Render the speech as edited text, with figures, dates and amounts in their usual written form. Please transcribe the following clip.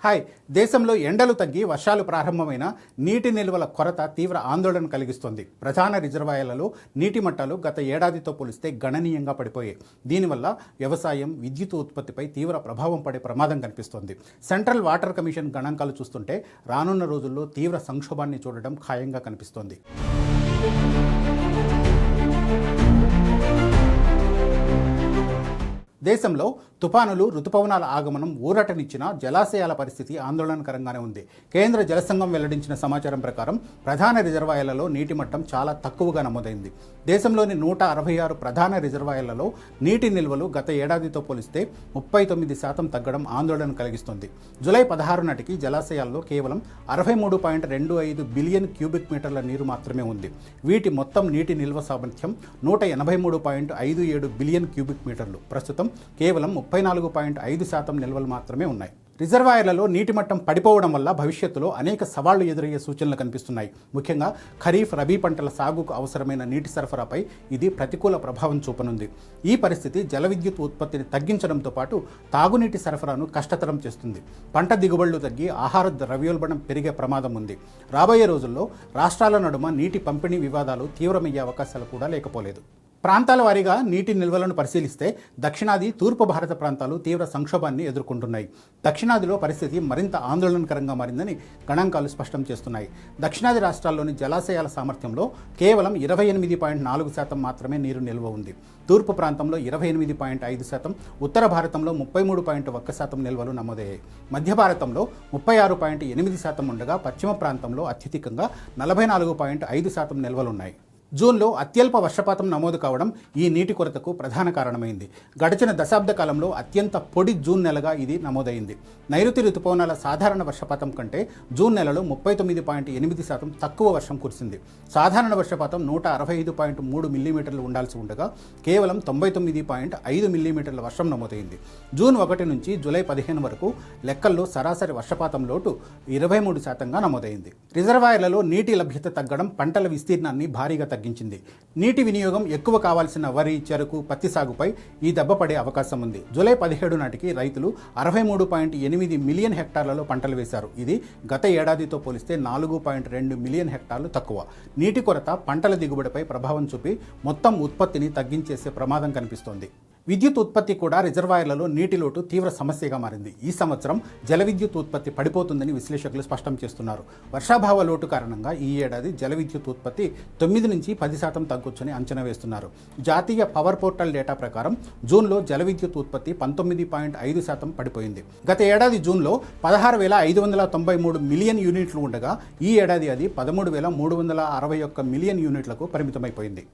Hi. దేశంలో ఎండలు తగ్గి వర్షాలు ప్రారంభమైన నీటి నిల్వల కొరత తీవ్ర ఆందోళన కలిగిస్తోంది. ప్రధాన రిజర్వాయర్లలో నీటి మట్టాలు గత ఏడాదితో పోలిస్తే గణనీయంగా పడిపోయాయి. దీనివల్ల వ్యవసాయం, విద్యుత్ ఉత్పత్తిపై తీవ్ర ప్రభావం పడే ప్రమాదం కనిపిస్తోంది. సెంట్రల్ వాటర్ కమిషన్ గణాంకాలు చూస్తుంటే రానున్న రోజుల్లో తీవ్ర సంక్షోభాన్ని చూడడం ఖాయంగా కనిపిస్తోంది. దేశంలో తుపానులు, రుతుపవనాల ఆగమనం ఊరటనిచ్చిన జలాశయాల పరిస్థితి ఆందోళనకరంగానే ఉంది. కేంద్ర జలసంఘం వెల్లడించిన సమాచారం ప్రకారం ప్రధాన రిజర్వాయర్లలో నీటి మట్టం చాలా తక్కువగా నమోదైంది. దేశంలోని 166 ప్రధాన రిజర్వాయర్లలో నీటి నిల్వలు గత ఏడాదితో పోలిస్తే 39% తగ్గడం ఆందోళన కలిగిస్తుంది. జూలై 16 నాటికి జలాశయాల్లో కేవలం 63.25 బిలియన్ క్యూబిక్ మీటర్ల నీరు మాత్రమే ఉంది. వీటి మొత్తం నీటి నిల్వ సామర్థ్యం 183.57 బిలియన్ క్యూబిక్ మీటర్లు. ప్రస్తుతం కేవలం 34.5% నిల్వలు మాత్రమే ఉన్నాయి. రిజర్వాయర్లలో నీటి మట్టం పడిపోవడం వల్ల భవిష్యత్తులో అనేక సవాళ్లు ఎదురయ్యే సూచనలు కనిపిస్తున్నాయి. ముఖ్యంగా ఖరీఫ్, రబీ పంటల సాగుకు అవసరమైన నీటి సరఫరాపై ఇది ప్రతికూల ప్రభావం చూపనుంది. ఈ పరిస్థితి జల విద్యుత్ ఉత్పత్తిని తగ్గించడంతో పాటు తాగునీటి సరఫరాను కష్టతరం చేస్తుంది. పంట దిగుబడులు తగ్గి ఆహార ద్రవ్యోల్బణం పెరిగే ప్రమాదం ఉంది. రాబోయే రోజుల్లో రాష్ట్రాల నడుమ నీటి పంపిణీ వివాదాలు తీవ్రమయ్యే అవకాశాలు కూడా లేకపోలేదు. ప్రాంతాల వారీగా నీటి నిల్వలను పరిశీలిస్తే దక్షిణాది, తూర్పు భారత ప్రాంతాలు తీవ్ర సంక్షోభాన్ని ఎదుర్కొంటున్నాయి. దక్షిణాదిలో పరిస్థితి మరింత ఆందోళనకరంగా మారిందని గణాంకాలు స్పష్టం చేస్తున్నాయి. దక్షిణాది రాష్ట్రాల్లోని జలాశయాల సామర్థ్యంలో కేవలం 28.4% మాత్రమే నీరు నిల్వ ఉంది. తూర్పు ప్రాంతంలో 28.5%, ఉత్తర భారతంలో 33.1% నిల్వలు నమోదయ్యాయి. మధ్య భారతంలో 36.8% ఉండగా పశ్చిమ ప్రాంతంలో అత్యధికంగా 44.5% నిల్వలున్నాయి. జూన్లో అత్యల్ప వర్షపాతం నమోదు కావడం ఈ నీటి కొరతకు ప్రధాన కారణమైంది. గడిచిన దశాబ్ద కాలంలో అత్యంత పొడి జూన్ నెలగా ఇది నమోదైంది. నైరుతి ఋతుపవనాల సాధారణ వర్షపాతం కంటే జూన్ నెలలో 39.8% తక్కువ వర్షం కురిసింది. సాధారణ వర్షపాతం 165.3 మిల్లీమీటర్లు ఉండాల్సి ఉండగా కేవలం 99.5 మిల్లీమీటర్ల వర్షం నమోదైంది. జూన్ 1 నుంచి జూలై 15 వరకు లెక్కల్లో సరాసరి వర్షపాతం లోటు 23%గా నమోదైంది. రిజర్వాయర్లలో నీటి లభ్యత తగ్గడం పంటల విస్తీర్ణాన్ని భారీగా తగ్గించింది. నీటి వినియోగం ఎక్కువ కావాల్సిన వరి, చెరకు, పత్తి సాగుపై ఈ దెబ్బ పడే అవకాశం ఉంది. జూలై 17 నాటికి రైతులు 63.8 మిలియన్ హెక్టార్లలో పంటలు వేశారు. ఇది గత ఏడాదితో పోలిస్తే 4.2 మిలియన్ హెక్టార్లు తక్కువ. నీటి కొరత పంటల దిగుబడిపై ప్రభావం చూపి మొత్తం ఉత్పత్తిని తగ్గించేసే ప్రమాదం కనిపిస్తోంది. విద్యుత్ ఉత్పత్తి కూడా రిజర్వాయర్లలో నీటి లోటు తీవ్ర సమస్యగా మారింది. ఈ సంవత్సరం జల విద్యుత్ ఉత్పత్తి పడిపోతుందని విశ్లేషకులు స్పష్టం చేస్తున్నారు. వర్షాభావ లోటు కారణంగా ఈ ఏడాది జల విద్యుత్ ఉత్పత్తి 9 నుంచి 10% తగ్గొచ్చని అంచనా వేస్తున్నారు. జాతీయ పవర్ పోర్టల్ డేటా ప్రకారం జూన్లో జల విద్యుత్ ఉత్పత్తి 19.5% పడిపోయింది. గత ఏడాది జూన్లో 16,593 మిలియన్ యూనిట్లు ఉండగా ఈ ఏడాది అది 13,361 మిలియన్ యూనిట్లకు పరిమితమైపోయింది.